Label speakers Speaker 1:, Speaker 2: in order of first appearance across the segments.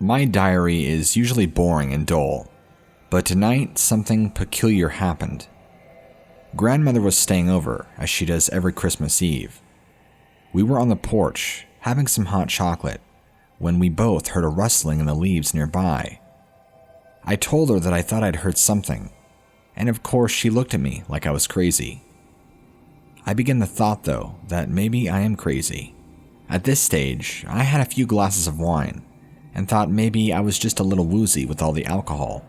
Speaker 1: My diary is usually boring and dull, but tonight something peculiar happened. Grandmother was staying over, as she does every Christmas Eve. We were on the porch, having some hot chocolate, when we both heard a rustling in the leaves nearby. I told her that I thought I'd heard something, and of course she looked at me like I was crazy. I began the thought, though, that maybe I am crazy. At this stage, I had a few glasses of wine, and thought maybe I was just a little woozy with all the alcohol.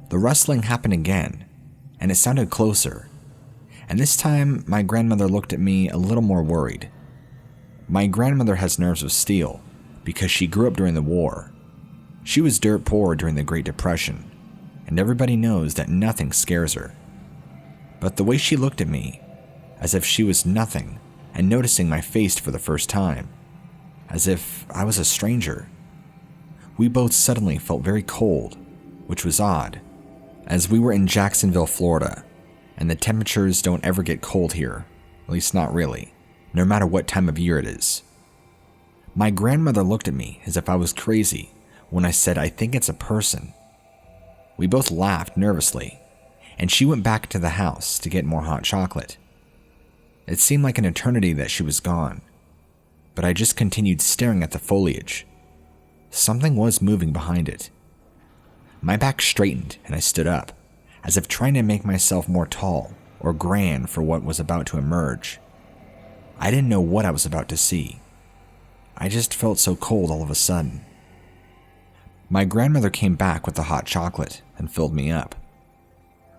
Speaker 1: The rustling happened again, and it sounded closer, and this time my grandmother looked at me a little more worried. My grandmother has nerves of steel because she grew up during the war. She was dirt poor during the Great Depression, and everybody knows that nothing scares her. But the way she looked at me, as if she was nothing and noticing my face for the first time, as if I was a stranger. We both suddenly felt very cold, which was odd, as we were in Jacksonville, Florida, and the temperatures don't ever get cold here, at least not really, no matter what time of year it is. My grandmother looked at me as if I was crazy when I said I think it's a person. We both laughed nervously, and she went back to the house to get more hot chocolate. It seemed like an eternity that she was gone, but I just continued staring at the foliage. Something was moving behind it. My back straightened and I stood up, as if trying to make myself more tall or grand for what was about to emerge. I didn't know what I was about to see. I just felt so cold all of a sudden. My grandmother came back with the hot chocolate and filled me up.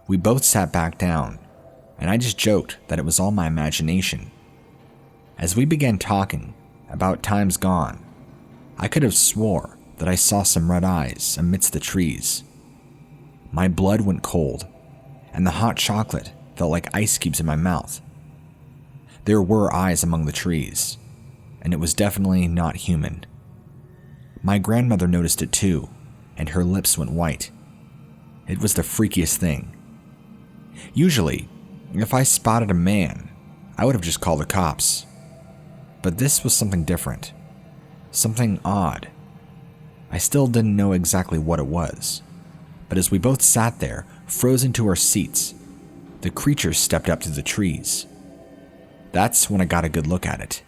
Speaker 1: We both sat back down, and I just joked that it was all my imagination. As we began talking about times gone, I could have swore that I saw some red eyes amidst the trees. My blood went cold, and the hot chocolate felt like ice cubes in my mouth. There were eyes among the trees, and it was definitely not human. My grandmother noticed it too, and her lips went white. It was the freakiest thing. Usually, if I spotted a man, I would have just called the cops. But this was something different. Something odd. I still didn't know exactly what it was. But as we both sat there, frozen to our seats, the creature stepped up to the trees. That's when I got a good look at it.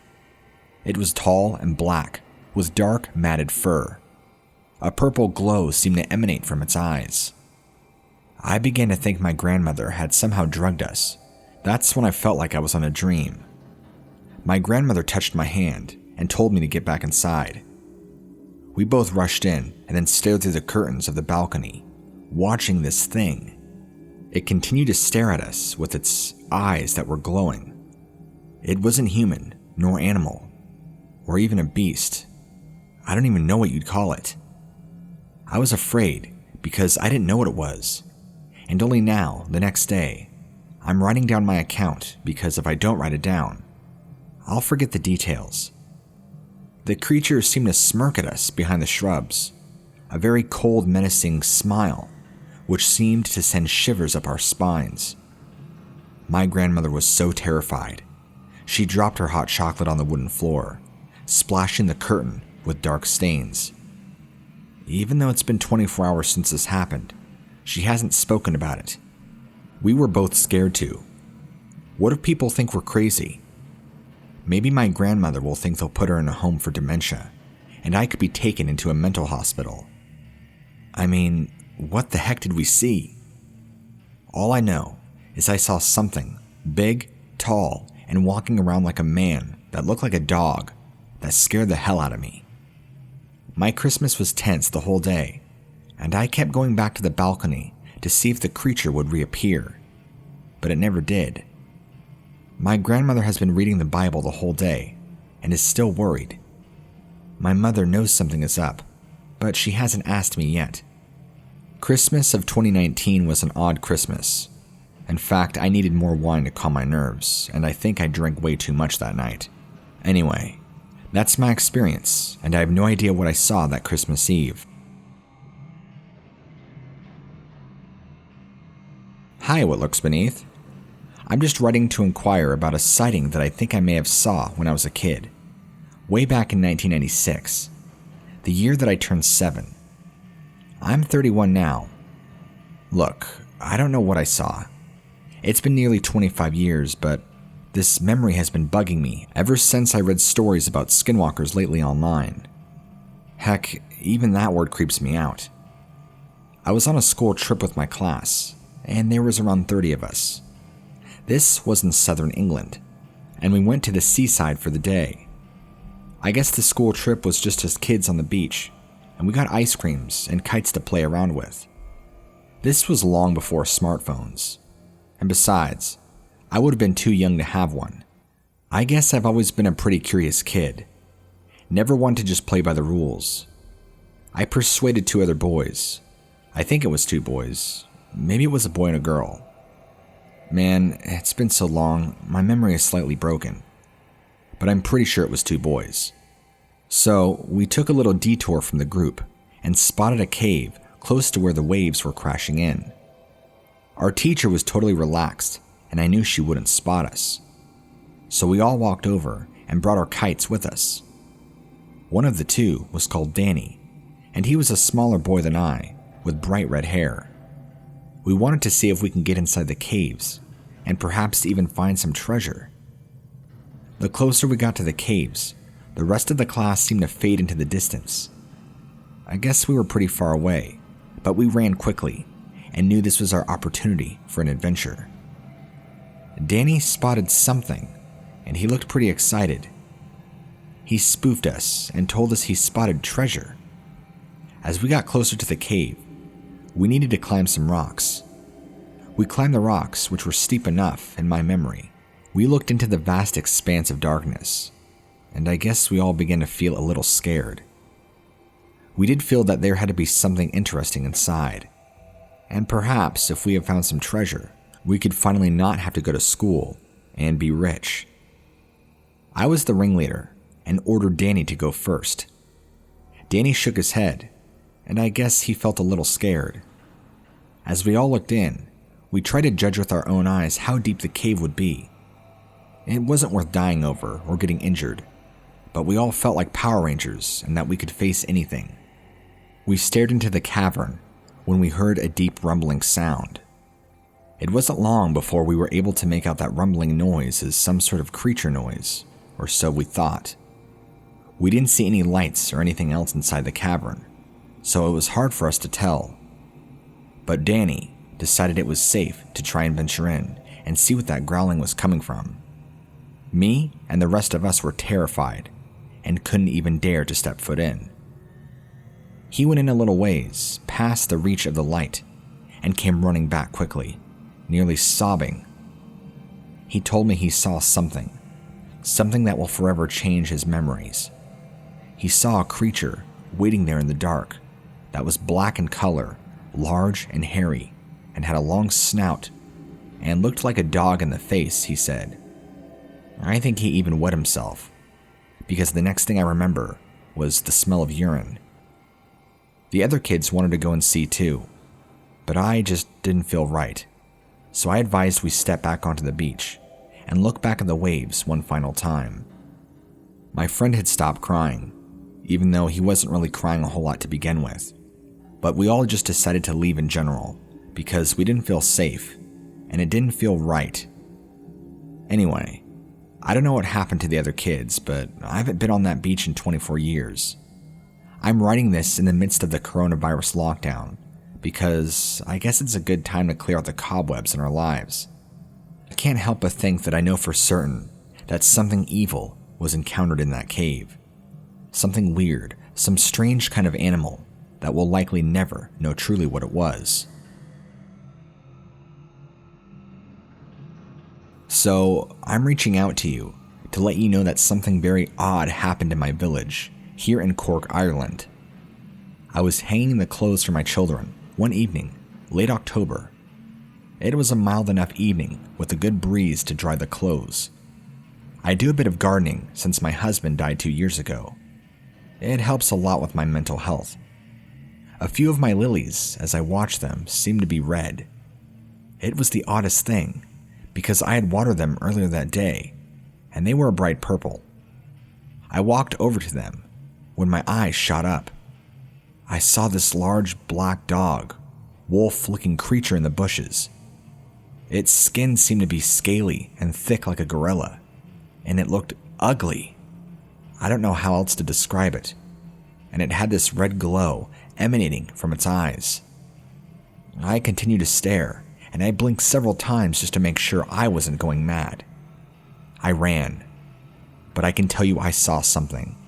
Speaker 1: It was tall and black, with dark, matted fur. A purple glow seemed to emanate from its eyes. I began to think my grandmother had somehow drugged us. That's when I felt like I was on a dream. My grandmother touched my hand and told me to get back inside. We both rushed in and then stared through the curtains of the balcony, watching this thing. It continued to stare at us with its eyes that were glowing. It wasn't human, nor animal, or even a beast. I don't even know what you'd call it. I was afraid because I didn't know what it was, and only now, the next day, I'm writing down my account because if I don't write it down, I'll forget the details. The creature seemed to smirk at us behind the shrubs, a very cold, menacing smile, which seemed to send shivers up our spines. My grandmother was so terrified. She dropped her hot chocolate on the wooden floor, splashing the curtain with dark stains. Even though it's been 24 hours since this happened, she hasn't spoken about it. We were both scared too. What if people think we're crazy? Maybe my grandmother will think they'll put her in a home for dementia, and I could be taken into a mental hospital. I mean, what the heck did we see? All I know is I saw something big, tall, and walking around like a man that looked like a dog that scared the hell out of me. My Christmas was tense the whole day, and I kept going back to the balcony to see if the creature would reappear, but it never did. My grandmother has been reading the Bible the whole day and is still worried. My mother knows something is up, but she hasn't asked me yet. Christmas of 2019 was an odd Christmas. In fact, I needed more wine to calm my nerves, and I think I drank way too much that night. Anyway, that's my experience, and I have no idea what I saw that Christmas Eve. Hi, what lurks beneath? I'm just writing to inquire about a sighting that I think I may have saw when I was a kid, way back in 1996. the year that I turned 7. I'm 31 now. Look, I don't know what I saw. It's been nearly 25 years, but this memory has been bugging me ever since I read stories about skinwalkers lately online. Heck, even that word creeps me out. I was on a school trip with my class, and there was around 30 of us. This was in southern England, and we went to the seaside for the day. I guess the school trip was just as kids on the beach, and we got ice creams and kites to play around with. This was long before smartphones, and besides, I would have been too young to have one. I guess I've always been a pretty curious kid, never one to just play by the rules. I persuaded 2 other boys. I think it was 2 boys. Maybe it was a boy and a girl. Man, it's been so long, my memory is slightly broken. But I'm pretty sure it was 2 boys. So, we took a little detour from the group and spotted a cave close to where the waves were crashing in. Our teacher was totally relaxed, and I knew she wouldn't spot us. So we all walked over and brought our kites with us. One of the 2 was called Danny, and he was a smaller boy than I, with bright red hair. We wanted to see if we can get inside the caves, and perhaps even find some treasure. The closer we got to the caves, the rest of the class seemed to fade into the distance. I guess we were pretty far away, but we ran quickly and knew this was our opportunity for an adventure. Danny spotted something, and he looked pretty excited. He spoofed us and told us he spotted treasure. As we got closer to the cave, we needed to climb some rocks. We climbed the rocks, which were steep enough in my memory. We looked into the vast expanse of darkness, and I guess we all began to feel a little scared. We did feel that there had to be something interesting inside, and perhaps if we had found some treasure, we could finally not have to go to school and be rich. I was the ringleader and ordered Danny to go first. Danny shook his head, and I guess he felt a little scared. As we all looked in, we tried to judge with our own eyes how deep the cave would be. It wasn't worth dying over or getting injured, but we all felt like Power Rangers and that we could face anything. We stared into the cavern when we heard a deep rumbling sound. It wasn't long before we were able to make out that rumbling noise as some sort of creature noise, or so we thought. We didn't see any lights or anything else inside the cavern, so it was hard for us to tell. But Danny decided it was safe to try and venture in and see what that growling was coming from. Me and the rest of us were terrified and couldn't even dare to step foot in. He went in a little ways, past the reach of the light, and came running back quickly, nearly sobbing. He told me he saw something that will forever change his memories. He saw a creature waiting there in the dark that was black in color, large and hairy, and had a long snout, and looked like a dog in the face, he said. I think he even wet himself, because the next thing I remember was the smell of urine. The other kids wanted to go and see too, but I just didn't feel right, so I advised we step back onto the beach and look back at the waves one final time. My friend had stopped crying, even though he wasn't really crying a whole lot to begin with, but we all just decided to leave in general because we didn't feel safe and it didn't feel right. Anyway, I don't know what happened to the other kids, but I haven't been on that beach in 24 years. I'm writing this in the midst of the coronavirus lockdown because I guess it's a good time to clear out the cobwebs in our lives. I can't help but think that I know for certain that something evil was encountered in that cave. Something weird, some strange kind of animal that will likely never know truly what it was. So, I'm reaching out to you to let you know that something very odd happened in my village, here in Cork, Ireland. I was hanging the clothes for my children one evening, late October. It was a mild enough evening with a good breeze to dry the clothes. I do a bit of gardening since my husband died 2 years ago. It helps a lot with my mental health. A few of my lilies, as I watched them, seemed to be red. It was the oddest thing, because I had watered them earlier that day, and they were a bright purple. I walked over to them, when my eyes shot up. I saw this large black dog, wolf-looking creature in the bushes. Its skin seemed to be scaly and thick like a gorilla, and it looked ugly. I don't know how else to describe it, and it had this red glow emanating from its eyes. I continued to stare, and I blinked several times just to make sure I wasn't going mad. I ran, but I can tell you I saw something.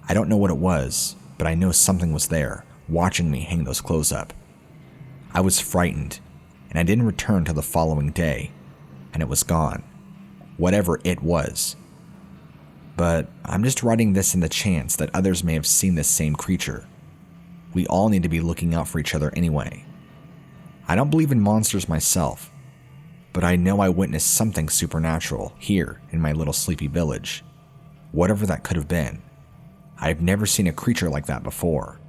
Speaker 1: I don't know what it was, but I know something was there, watching me hang those clothes up. I was frightened, and I didn't return till the following day, and it was gone, whatever it was. But I'm just writing this in the chance that others may have seen this same creature. We all need to be looking out for each other anyway. I don't believe in monsters myself, but I know I witnessed something supernatural here in my little sleepy village. Whatever that could have been. I've never seen a creature like that before.